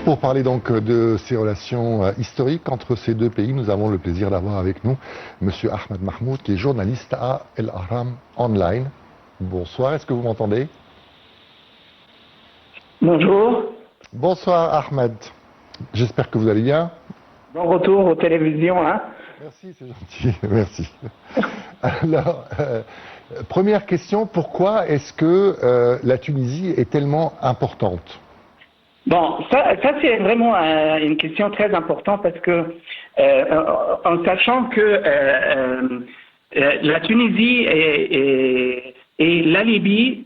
Pour parler donc de ces relations historiques entre ces deux pays, nous avons le plaisir d'avoir avec nous Monsieur Ahmed Mahmoud, qui est journaliste à El Ahram Online. Bonsoir, est-ce que vous m'entendez? Bonjour. Bonsoir Ahmed, j'espère que vous allez bien. Bon retour aux télévisions. Hein. Merci, c'est gentil, merci. Alors, première question, pourquoi est-ce que la Tunisie est tellement importante? Bon, ça c'est vraiment une question très importante parce que en sachant que la Tunisie et la Libye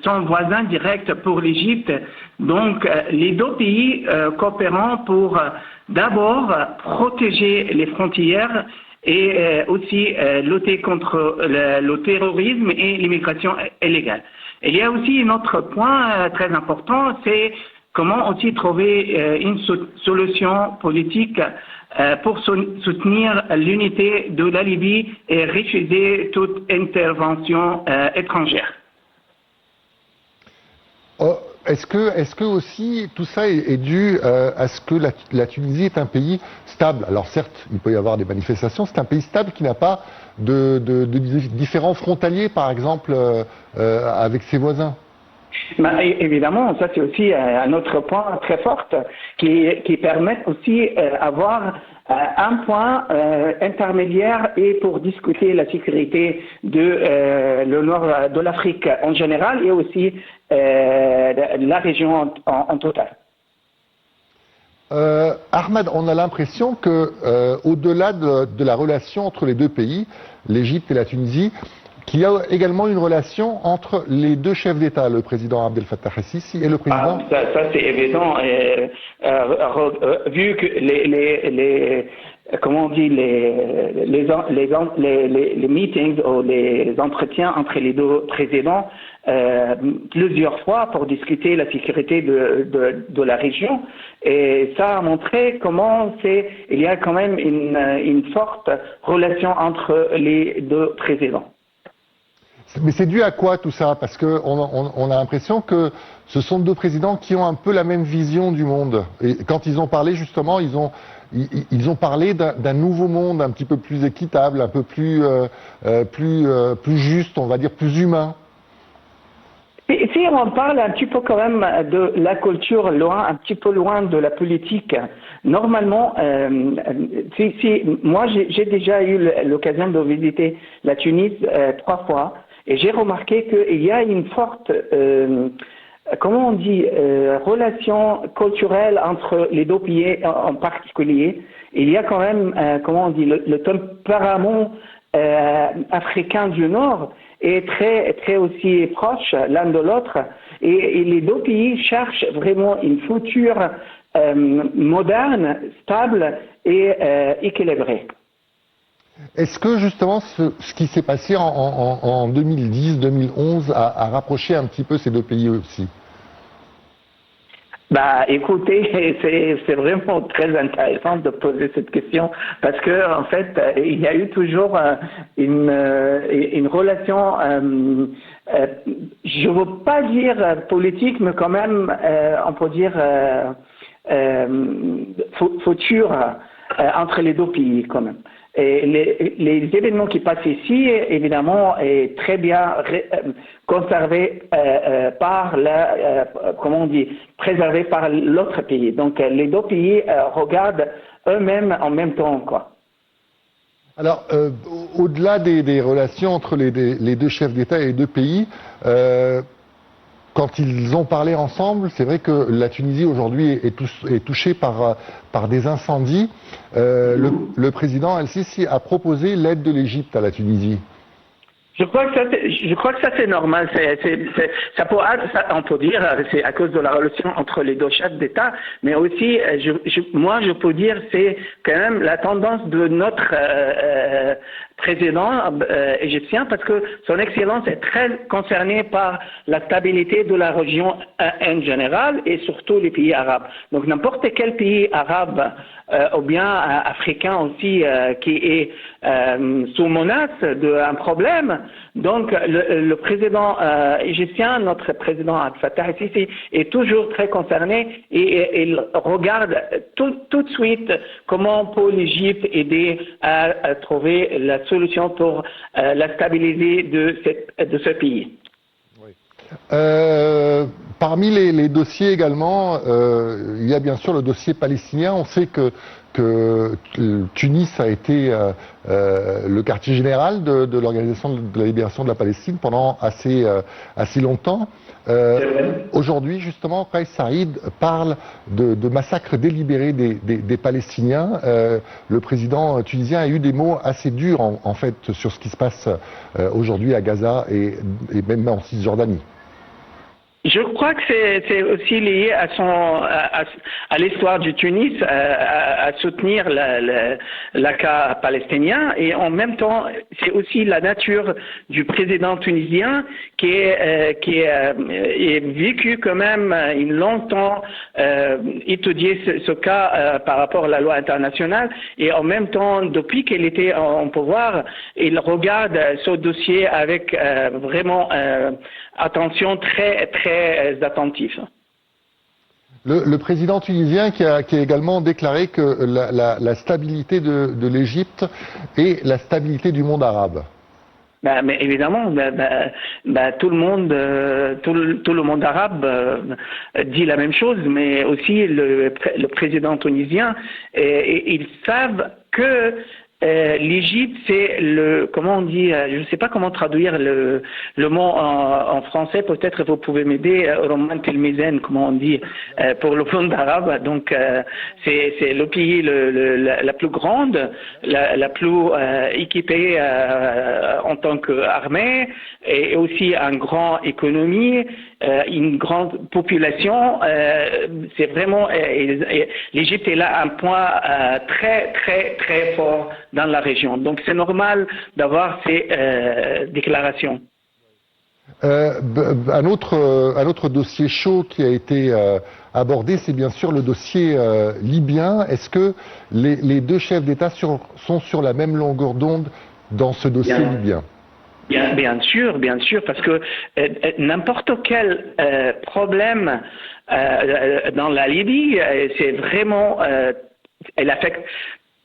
sont voisins directs pour l'Égypte, donc les deux pays coopérant pour d'abord protéger les frontières et aussi lutter contre le terrorisme et l'immigration illégale. Il y a aussi un autre point très important, c'est comment aussi trouver une solution politique pour soutenir l'unité de la Libye et refuser toute intervention étrangère. Est-ce que aussi tout ça est dû à ce que la Tunisie est un pays stable? Alors certes, il peut y avoir des manifestations, c'est un pays stable qui n'a pas de différends frontaliers, par exemple, avec ses voisins. Ben, évidemment, ça c'est aussi un autre point très fort qui permet aussi d'avoir un point intermédiaire et pour discuter la sécurité de le nord de l'Afrique en général et aussi la région en total. Ahmed, on a l'impression que au-delà de la relation entre les deux pays, l'Égypte et la Tunisie, qu'il y a également une relation entre les deux chefs d'État, le président Abdel Fattah el-Sisi et le président... Ça c'est évident, vu que comment on dit, les meetings ou les entretiens entre les deux présidents plusieurs fois pour discuter la sécurité de la région. Et ça a montré comment il y a quand même une forte relation entre les deux présidents. Mais c'est dû à quoi tout ça? Parce qu'on a l'impression que ce sont deux présidents qui ont un peu la même vision du monde. Et quand ils ont parlé justement, ils ont parlé d'un nouveau monde un petit peu plus équitable, un peu plus juste, on va dire plus humain. Et si on parle un petit peu quand même de la culture un petit peu loin de la politique, normalement, moi j'ai déjà eu l'occasion de visiter la Tunisie 3 fois. Et j'ai remarqué qu'il y a une forte, comment on dit, relation culturelle entre les deux pays en particulier. Il y a quand même, comment on dit, le tempérament africain du Nord est très aussi proche l'un de l'autre. Et les deux pays cherchent vraiment une future moderne, stable et équilibrée. Est-ce que justement ce qui s'est passé en 2010-2011 a rapproché un petit peu ces deux pays aussi? Bah, écoutez, c'est vraiment très intéressant de poser cette question parce que en fait, il y a eu toujours une relation, je veux pas dire politique, mais quand même, on peut dire future entre les deux pays quand même. Et les événements qui passent ici, évidemment, est très bien conservés par comment on dit, préservés par l'autre pays. Donc, les deux pays regardent eux-mêmes en même temps, quoi. Alors, au-delà des relations entre les deux chefs d'État et les deux pays, quand ils ont parlé ensemble, c'est vrai que la Tunisie aujourd'hui est touchée par des incendies. Le président El-Sisi a proposé l'aide de l'Égypte à la Tunisie. Je crois que ça c'est normal. On peut dire c'est à cause de la relation entre les deux chefs d'État, mais aussi moi je peux dire c'est quand même la tendance de notre président égyptien parce que son excellence est très concernée par la stabilité de la région en général et surtout les pays arabes. Donc n'importe quel pays arabe ou bien africain aussi qui est sous menace d'un problème, Donc, le président égyptien, notre président Abdel Fattah el-Sisi, est toujours très concerné et il regarde tout de suite comment peut l'Égypte aider à trouver la solution pour la stabilité de ce pays. Parmi les dossiers également, il y a bien sûr le dossier palestinien. On sait que Tunis a été le quartier général de l'Organisation de la libération de la Palestine pendant assez longtemps. Aujourd'hui, justement, Kais Saïd parle de massacres délibérés des Palestiniens. Le président tunisien a eu des mots assez durs, en fait, sur ce qui se passe aujourd'hui à Gaza et même en Cisjordanie. Je crois que c'est aussi lié à l'histoire du Tunis, à soutenir la cas palestinien, et en même temps, c'est aussi la nature du président tunisien qui est vécu quand même longtemps étudier ce cas par rapport à la loi internationale, et en même temps, depuis qu'il était en pouvoir, il regarde ce dossier avec vraiment attention très attentif. Le président tunisien qui a également déclaré que la stabilité de l'Égypte est la stabilité du monde arabe. Mais évidemment, tout le monde arabe dit la même chose, mais aussi le président tunisien, ils savent que l'Égypte, c'est comment on dit, je ne sais pas comment traduire le mot en français, peut-être vous pouvez m'aider, Roman Telmizen, comment on dit, pour le monde arabe. Donc, c'est le pays la plus grande, la plus équipée en tant qu'armée, et aussi une grande économie, une grande population. C'est vraiment, l'Égypte est là un point très fort dans la région. Donc c'est normal d'avoir ces déclarations. Un autre dossier chaud qui a été abordé, c'est bien sûr le dossier libyen. Est-ce que les deux chefs d'État sont sur la même longueur d'onde dans ce dossier libyen? Bien sûr, parce que n'importe quel problème dans la Libye, c'est vraiment, elle affecte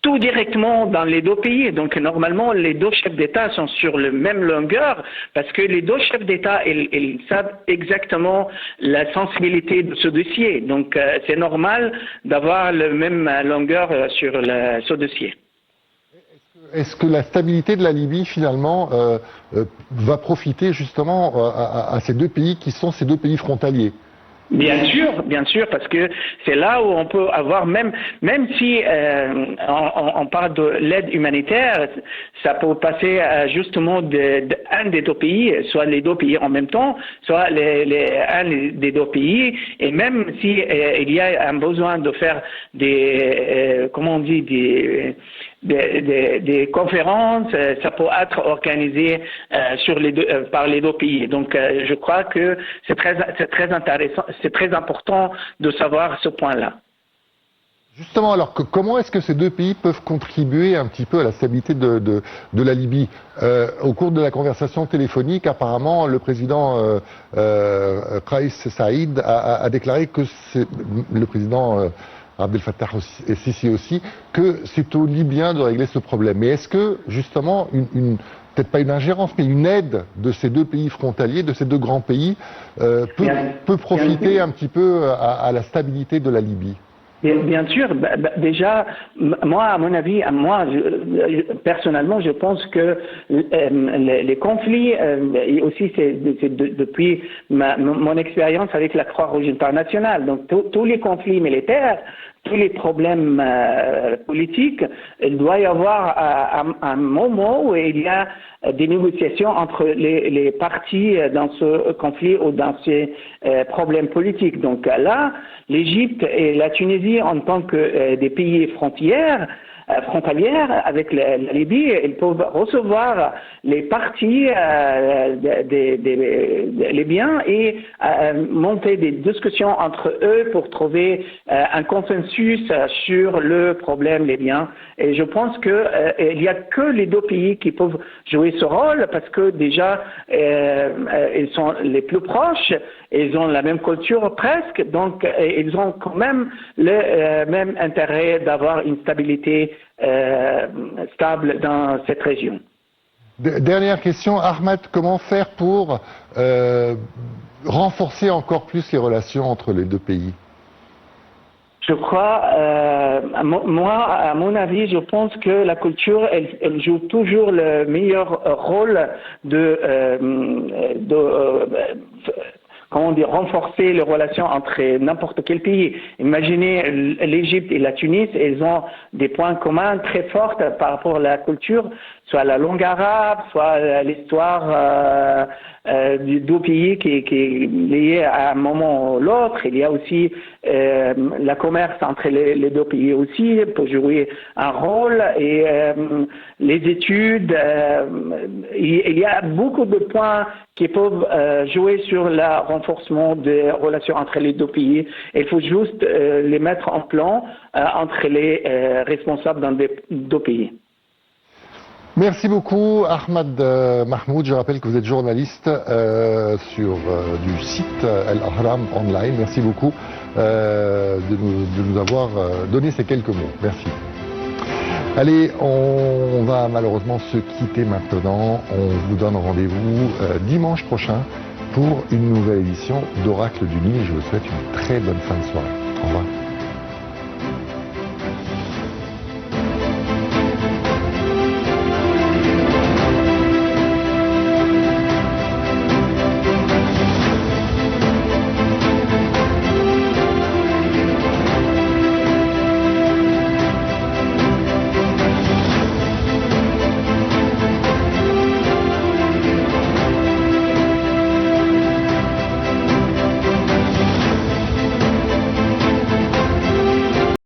tout directement dans les deux pays. Donc normalement, les deux chefs d'État sont sur la même longueur parce que les deux chefs d'État, ils savent exactement la sensibilité de ce dossier. Donc c'est normal d'avoir la même longueur sur ce dossier. Est-ce que la stabilité de la Libye, finalement, va profiter justement à ces deux pays qui sont ces deux pays frontaliers? Bien sûr, parce que c'est là où on peut avoir, même si on parle de l'aide humanitaire, ça peut passer justement d'un des deux pays, soit les deux pays en même temps, soit un des deux pays, et même si il y a un besoin de faire des conférences, ça peut être organisé par les deux pays. Donc, je crois que c'est très intéressant, c'est très important de savoir ce point-là. Justement, alors comment est-ce que ces deux pays peuvent contribuer un petit peu à la stabilité de la Libye? Au cours de la conversation téléphonique, apparemment, le président Kais Saïd a déclaré que le président Abdel Fattah el-Sisi aussi, que c'est aux Libyens de régler ce problème. Mais est-ce que, justement, peut-être pas une ingérence, mais une aide de ces deux pays frontaliers, de ces deux grands pays, peut profiter un petit peu à la stabilité de la Libye? Bien sûr, déjà, moi, à mon avis, personnellement, je pense que les conflits, et aussi c'est depuis mon expérience avec la Croix-Rouge internationale, donc tous les conflits militaires, tous les problèmes politiques, il doit y avoir un moment où il y a des négociations entre les parties dans ce conflit ou dans ces problèmes politiques. Donc là, l'Égypte et la Tunisie, en tant que des pays frontières, frontalière avec la Libye, ils peuvent recevoir les parties des Libyens et monter des discussions entre eux pour trouver un consensus sur le problème libyen. Et je pense qu'il n'y a que les deux pays qui peuvent jouer ce rôle parce que déjà ils sont les plus proches, ils ont la même culture presque, donc ils ont quand même le même intérêt d'avoir une stabilité stable dans cette région. Dernière question, Ahmed, comment faire pour renforcer encore plus les relations entre les deux pays? Je crois, moi, à mon avis, je pense que la culture, elle joue toujours le meilleur rôle comment dire, renforcer les relations entre n'importe quel pays. Imaginez l'Égypte et la Tunisie, ils ont des points communs très forts par rapport à la culture, soit la langue arabe, soit l'histoire du deux pays qui est liée à un moment ou l'autre. Il y a aussi le commerce entre les deux pays aussi peut jouer un rôle et les études. Il y a beaucoup de points qui peuvent jouer sur le renforcement des relations entre les deux pays. Il faut juste les mettre en plan entre les responsables dans les deux pays. Merci beaucoup Ahmed Mahmoud. Je rappelle que vous êtes journaliste sur du site El Ahram Online. Merci beaucoup de nous avoir donné ces quelques mots. Merci. Allez, on va malheureusement se quitter maintenant. On vous donne rendez-vous dimanche prochain pour une nouvelle édition d'Oracle du Nil. Je vous souhaite une très bonne fin de soirée. Au revoir.